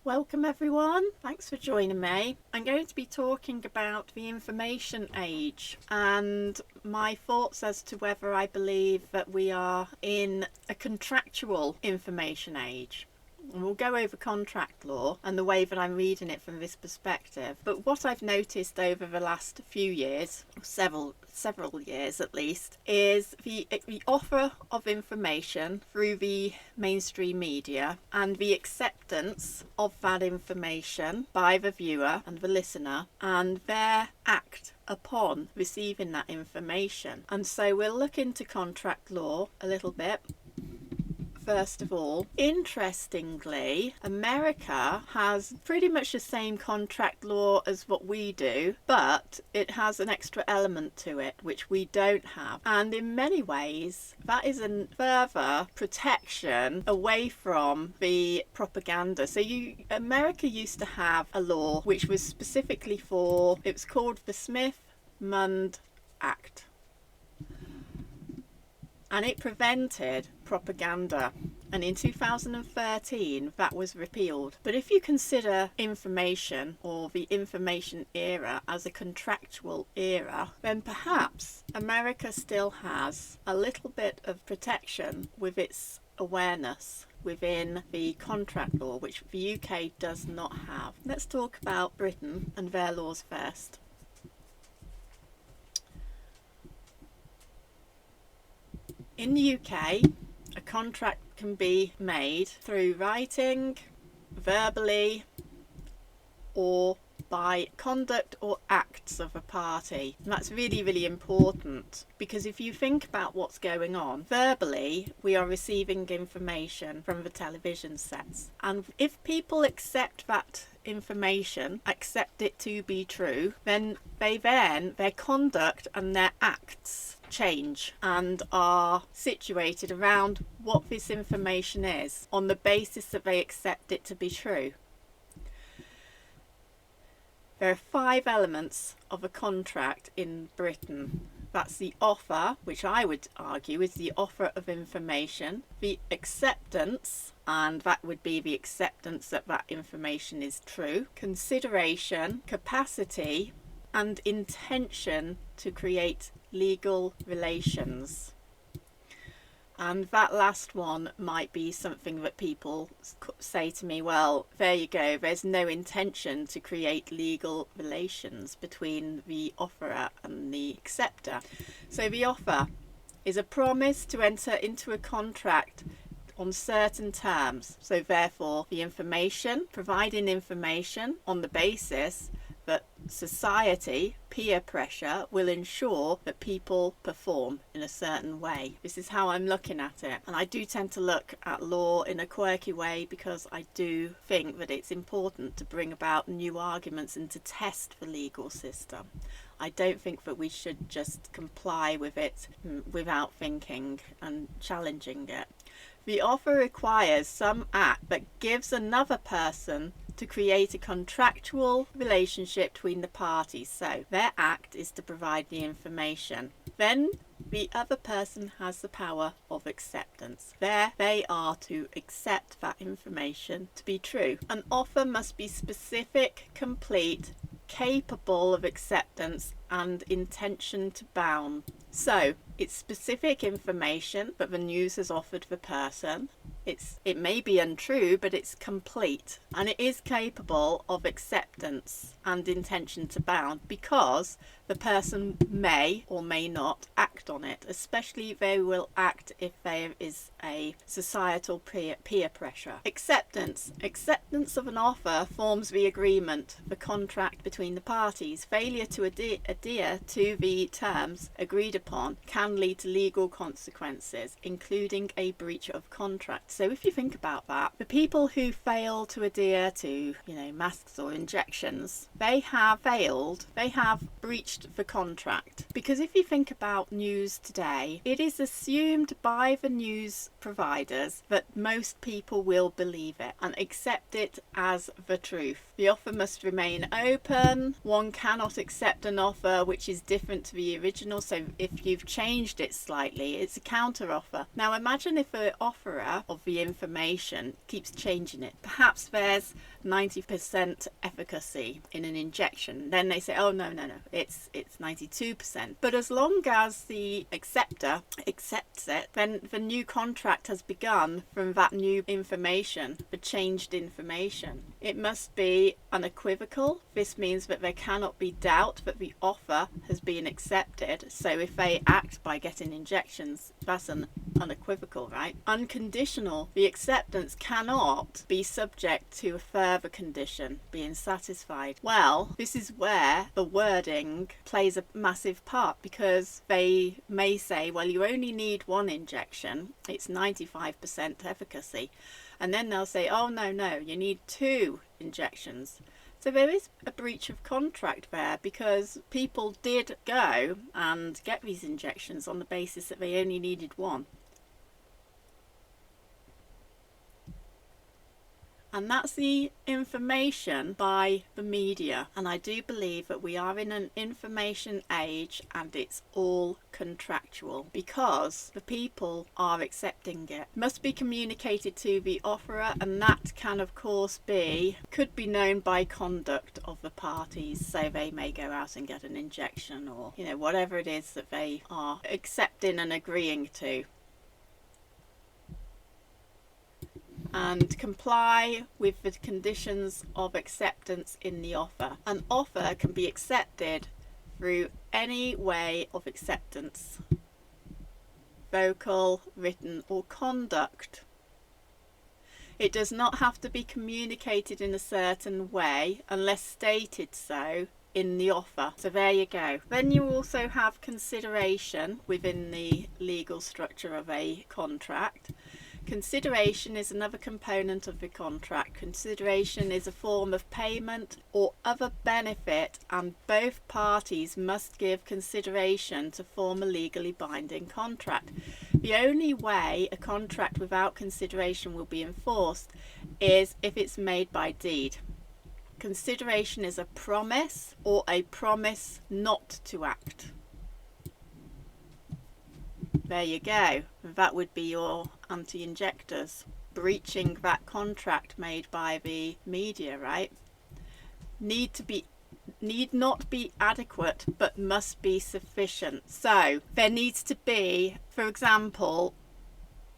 Welcome everyone, thanks for joining me. I'm going to be talking about the information age and my thoughts as to whether I believe that we are in a contractual information age. And we'll go over contract law and the way that I'm reading it from this perspective. But what I've noticed over the last few years, several years at least, is the offer of information through the mainstream media and the acceptance of that information by the viewer and the listener and their act upon receiving that information. And so we'll look into contract law a little bit. First of all, interestingly, America has pretty much the same contract law as what we do, but it has an extra element to it which we don't have. And in many ways, that is a further protection away from the propaganda. So America used to have a law which was specifically it was called the Smith-Mundt Act. And it prevented propaganda, and in 2013 that was repealed. But if you consider information or the information era as a contractual era, then perhaps America still has a little bit of protection with its awareness within the contract law, which the UK does not have. Let's talk about Britain and their laws first. In the UK, a contract can be made through writing, verbally, or by conduct or acts of a party. And that's really, really important, because if you think about what's going on, verbally we are receiving information from the television sets. And if people accept that information, accept it to be true, then their conduct and their acts change and are situated around what this information is on the basis that they accept it to be true. There are 5 elements of a contract in Britain. That's the offer, which I would argue is the offer of information, the acceptance, and that would be the acceptance that that information is true, consideration, capacity, and intention to create legal relations. And that last one might be something that people say to me, well, there you go, there's no intention to create legal relations between the offerer and the acceptor. So the offer is a promise to enter into a contract on certain terms. So therefore, the information, providing information on the basis that society, peer pressure, will ensure that people perform in a certain way. This is how I'm looking at it. And I do tend to look at law in a quirky way because I do think that it's important to bring about new arguments and to test the legal system. I don't think that we should just comply with it without thinking and challenging it. The offer requires some act that gives another person to create a contractual relationship between the parties. So their act is to provide the information. Then the other person has the power of acceptance. There they are to accept that information to be true. An offer must be specific, complete, capable of acceptance and intention to bound. So it's specific information that the news has offered the person. It may be untrue, but it's complete, and it is capable of acceptance and intention to bound, because the person may or may not act on it, especially they will act if there is a societal peer pressure. Acceptance of an offer forms the agreement, the contract between the parties. Failure to adhere to the terms agreed upon can lead to legal consequences, including a breach of contract. So if you think about that, the people who fail to adhere to, masks or injections, they have failed, they have breached the contract. Because if you think about news today, it is assumed by the news providers that most people will believe it and accept it as the truth. The offer must remain open. One cannot accept an offer which is different to the original. So if you've changed it slightly, it's a counter offer. Now imagine if the offerer of the information keeps changing it. Perhaps there's 90% efficacy in an injection. Then they say, oh no, it's 92%. But as long as the acceptor accepts it, then the new contract has begun from that new information, the changed information. It must be unequivocal. This means that there cannot be doubt that the offer has been accepted. So if they act by getting injections, that's an unequivocal, right? Unconditional. The acceptance cannot be subject to a further condition being satisfied. Well, this is where the wording plays a massive part, because they may say, well, you only need one injection, it's 95% efficacy. And then they'll say, oh no, you need 2 injections. So there is a breach of contract there, because people did go and get these injections on the basis that they only needed 1. And that's the information by the media. And I do believe that we are in an information age, and it's all contractual because the people are accepting it. Must be communicated to the offerer, and that can of course could be known by conduct of the parties. So they may go out and get an injection, or whatever it is that they are accepting and agreeing to. And comply with the conditions of acceptance in the offer. An offer can be accepted through any way of acceptance: vocal, written, or conduct. It does not have to be communicated in a certain way unless stated so in the offer. So there you go. Then you also have consideration within the legal structure of a contract. Consideration is another component of the contract. Consideration is a form of payment or other benefit, and both parties must give consideration to form a legally binding contract. The only way a contract without consideration will be enforced is if it's made by deed. Consideration is a promise or a promise not to act. There you go. That would be your anti-injectors breaching that contract made by the media, right? Need not be adequate, but must be sufficient. So there needs to be, for example,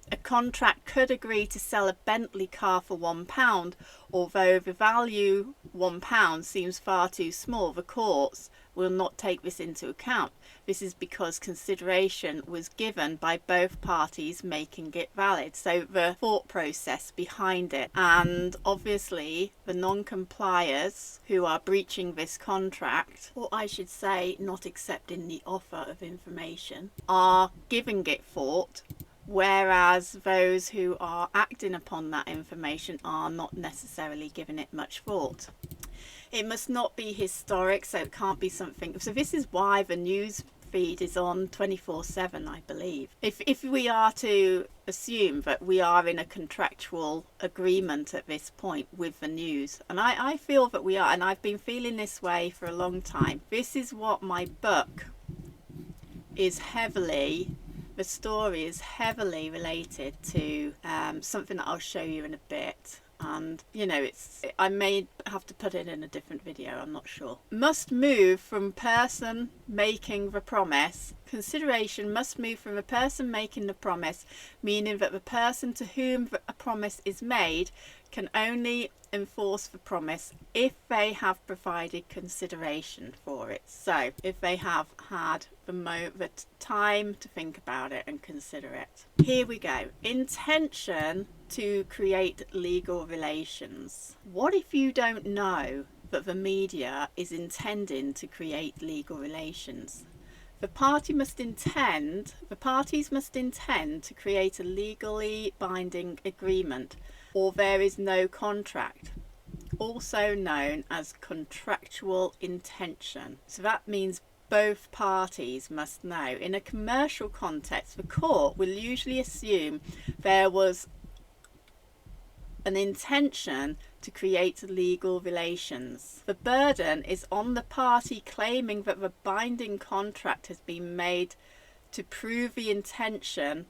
a contract could agree to sell a Bentley car for £1, although the value £1 seems far too small. The courts will not take this into account. This is because consideration was given by both parties, making it valid. So the thought process behind it, and obviously the non-compliers who are breaching this contract, or I should say not accepting the offer of information, are giving it thought, whereas those who are acting upon that information are not necessarily giving it much thought. It must not be historic, so it can't be something. So this is why the news feed is on 24/7, I believe. If we are to assume that we are in a contractual agreement at this point with the news, and I feel that we are, and I've been feeling this way for a long time. This is what my book is heavily, the story is heavily related to, something that I'll show you in a bit. And I may have to put it in a different video, I'm not sure. Must move from person making the promise. Consideration must move from the person making the promise, meaning that the person to whom a promise is made can only enforce the promise if they have provided consideration for it. So if they have had the time to think about it and consider it. Here we go. Intention to create legal relations. What if you don't know that the media is intending to create legal relations? The parties must intend to create a legally binding agreement, or there is no contract, also known as contractual intention. So that means both parties must know. In a commercial context, the court will usually assume there was an intention to create legal relations. The burden is on the party claiming that the binding contract has been made to prove the intention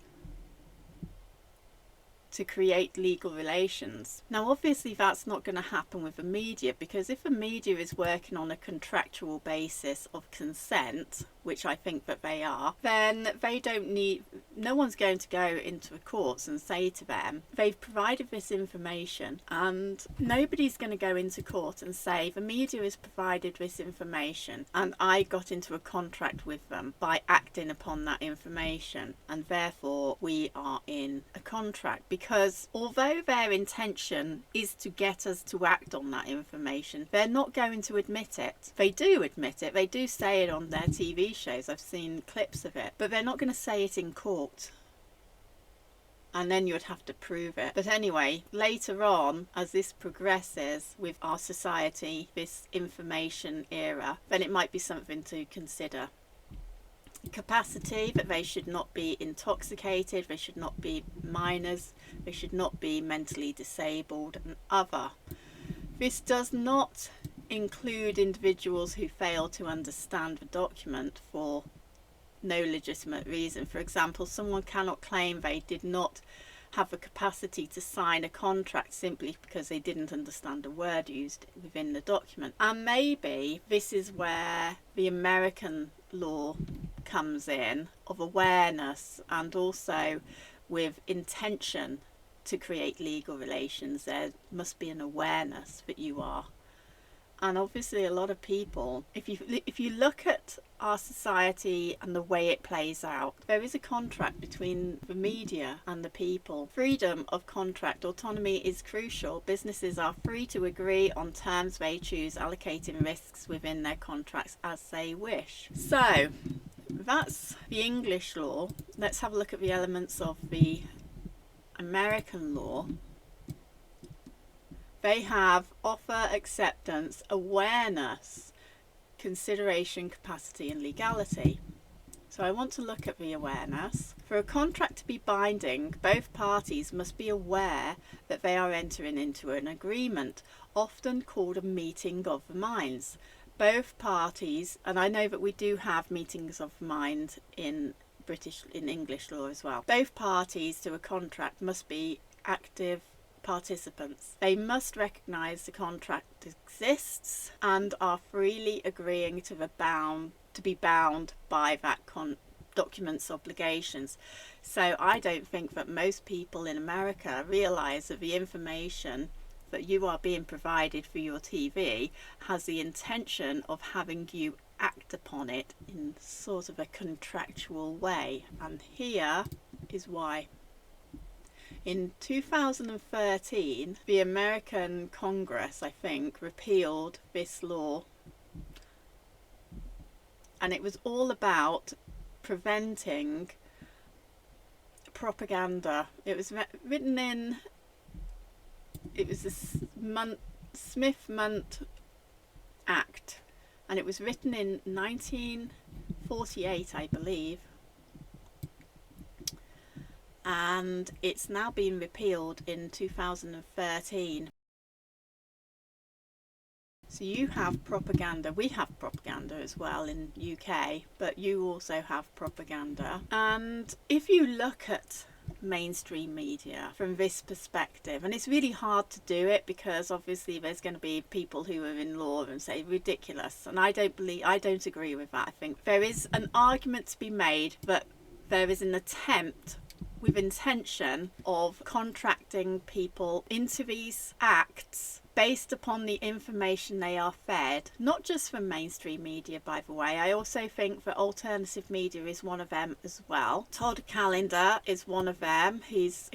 to create legal relations. Now obviously that's not going to happen with the media, because if the media is working on a contractual basis of consent, which I think that they are, then they don't need, no one's going to go into the courts and say to them, they've provided this information, and nobody's going to go into court and say the media has provided this information and I got into a contract with them by acting upon that information and therefore we are in a contract. Because although their intention is to get us to act on that information, they're not going to admit it. They do admit it, they do say it on their TV shows, I've seen clips of it, but they're not going to say it in court. And then you would have to prove it. But anyway, later on, as this progresses with our society, this information era, then it might be something to consider. Capacity, that they should not be intoxicated, they should not be minors, they should not be mentally disabled, and other. This does not include individuals who fail to understand the document for no legitimate reason. For example, someone cannot claim they did not have the capacity to sign a contract simply because they didn't understand a word used within the document. And maybe this is where the American law comes in, of awareness, and also with intention to create legal relations. There must be an awareness that you are. And obviously a lot of people, if you look at our society and the way it plays out, there is a contract between the media and the people. Freedom of contract, autonomy is crucial. Businesses are free to agree on terms they choose, allocating risks within their contracts as they wish. So that's the English law. Let's have a look at the elements of the American law. They have offer, acceptance, awareness, consideration, capacity and legality. So I want to look at the awareness. For a contract to be binding, both parties must be aware that they are entering into an agreement, often called a meeting of the minds. Both parties, and I know that we do have meetings of the mind in English law as well. Both parties to a contract must be active participants. They must recognise the contract exists and are freely agreeing to be bound by that document's obligations. So I don't think that most people in America realise that the information that you are being provided for your TV has the intention of having you act upon it in sort of a contractual way. And here is why. In 2013, the American Congress, I think, repealed this law. And it was all about preventing propaganda. It was written in, it was the Smith-Mundt Act. And it was written in 1948, I believe. And it's now been repealed in 2013. So you have propaganda, we have propaganda as well in UK, but you also have propaganda. And if you look at mainstream media from this perspective, and it's really hard to do it because obviously there's going to be people who are in law and say ridiculous, and I don't agree with that. I think there is an argument to be made that there is an attempt with intention of contracting people into these acts based upon the information they are fed, not just from mainstream media, by the way. I also think that alternative media is one of them as well. Todd Callender is one of them. He's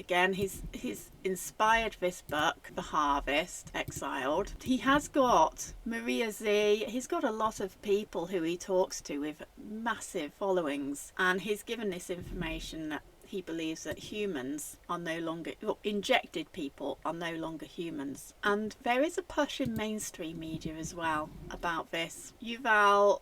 inspired this book, The Harvest, Exiled. He has got Maria Z, he's got a lot of people who he talks to with massive followings, and he's given this information that he believes that humans are no longer, well, injected people are no longer humans. And there is a push in mainstream media as well about this. Yuval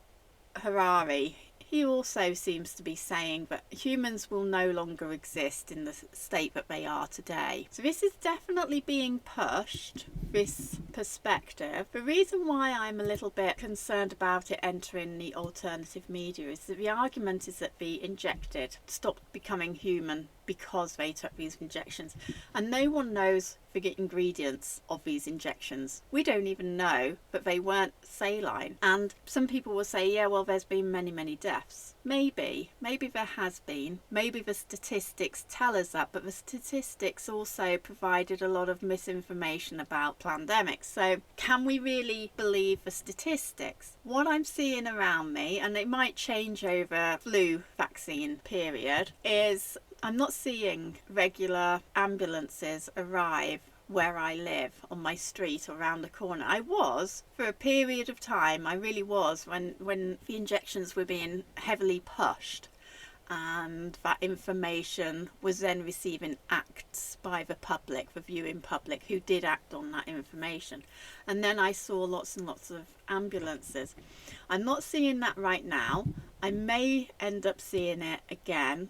Harari, he also seems to be saying that humans will no longer exist in the state that they are today. So this is definitely being pushed, this perspective. The reason why I'm a little bit concerned about it entering the alternative media is that the argument is that the injected stopped becoming human because they took these injections, and no one knows the ingredients of these injections. We don't even know that they weren't saline. And some people will say, yeah, well, there's been many deaths. Maybe there has been. Maybe the statistics tell us that, but the statistics also provided a lot of misinformation about pandemics. So can we really believe the statistics? What I'm seeing around me, and it might change over flu vaccine period, is I'm not seeing regular ambulances arrive where I live, on my street or around the corner. I was for a period of time, I really was, when the injections were being heavily pushed, and that information was then receiving acts by the public, the viewing public, who did act on that information. And then I saw lots and lots of ambulances. I'm not seeing that right now. I may end up seeing it again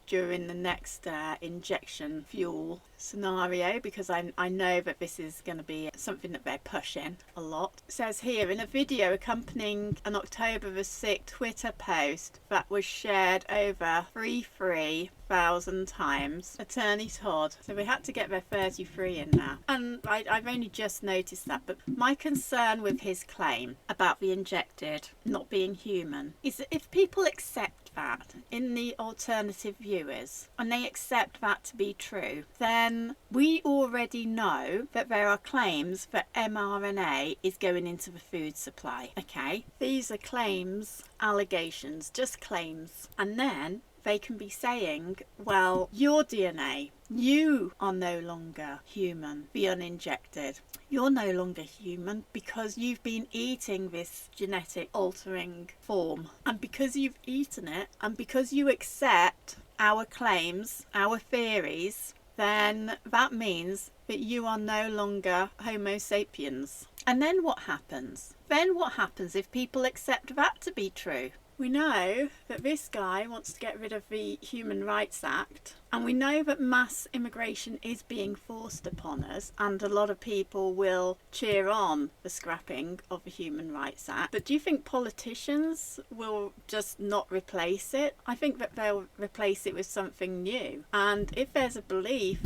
during the next injection fuel scenario, because I know that this is going to be something that they're pushing a lot. It says here, in a video accompanying an October the 6th Twitter post that was shared over 33,000 times, Attorney Todd, so we had to get their 33 in now, and I've only just noticed that, but my concern with his claim about the injected not being human is that if people accept that in the alternative viewers, and they accept that to be true, then we already know that there are claims that mRNA is going into the food supply. Okay, these are claims, allegations, just claims, and then they can be saying, well, your DNA, you are no longer human, the uninjected. You're no longer human because you've been eating this genetic altering form. And because you've eaten it, and because you accept our claims, our theories, then that means that you are no longer Homo sapiens. And then what happens? Then what happens if people accept that to be true? We know that this guy wants to get rid of the Human Rights Act, and we know that mass immigration is being forced upon us, and a lot of people will cheer on the scrapping of the Human Rights Act. But do you think politicians will just not replace it? I think that they'll replace it with something new. And if there's a belief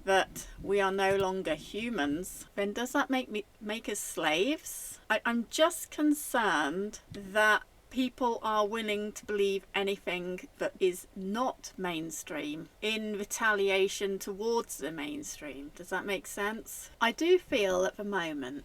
that we are no longer humans, then does that make us slaves? I'm just concerned that people are willing to believe anything that is not mainstream in retaliation towards the mainstream. Does that make sense? I do feel at the moment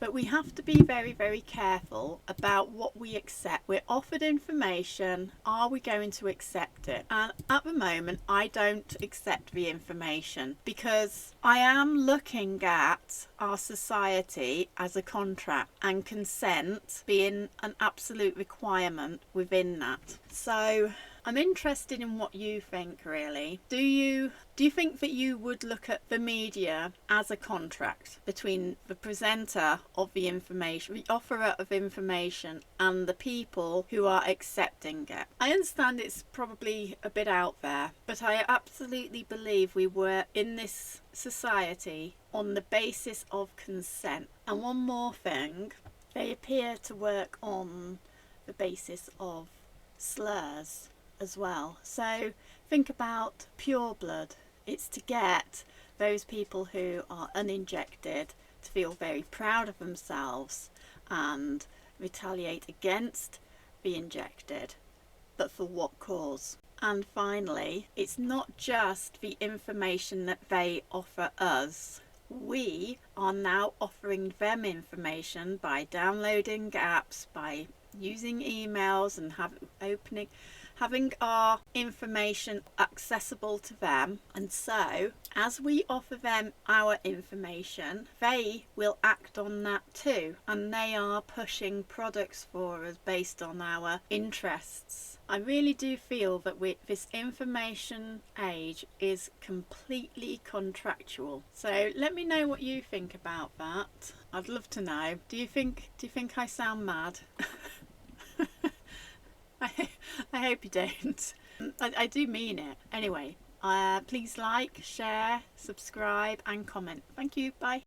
but we have to be very careful about what we accept. We're offered information, are we going to accept it? And at the moment I don't accept the information, because I am looking at our society as a contract, and consent being an absolute requirement within that. So I'm interested in what you think, really. Do you think that you would look at the media as a contract between the presenter of the information, the offerer of information, and the people who are accepting it? I understand it's probably a bit out there, but I absolutely believe we were in this society on the basis of consent. And one more thing, they appear to work on the basis of slurs as well. So think about pure blood. It's to get those people who are uninjected to feel very proud of themselves and retaliate against the injected. But for what cause? And finally, it's not just the information that they offer us. We are now offering them information by downloading apps, by using emails and having our information accessible to them. And so as we offer them our information, they will act on that too, and they are pushing products for us based on our interests. I really do feel that this information age is completely contractual. So let me know what you think about that. I'd love to know. Do you think I sound mad? I hope you don't. I do mean it. Anyway, please like, share, subscribe and comment. Thank you. Bye.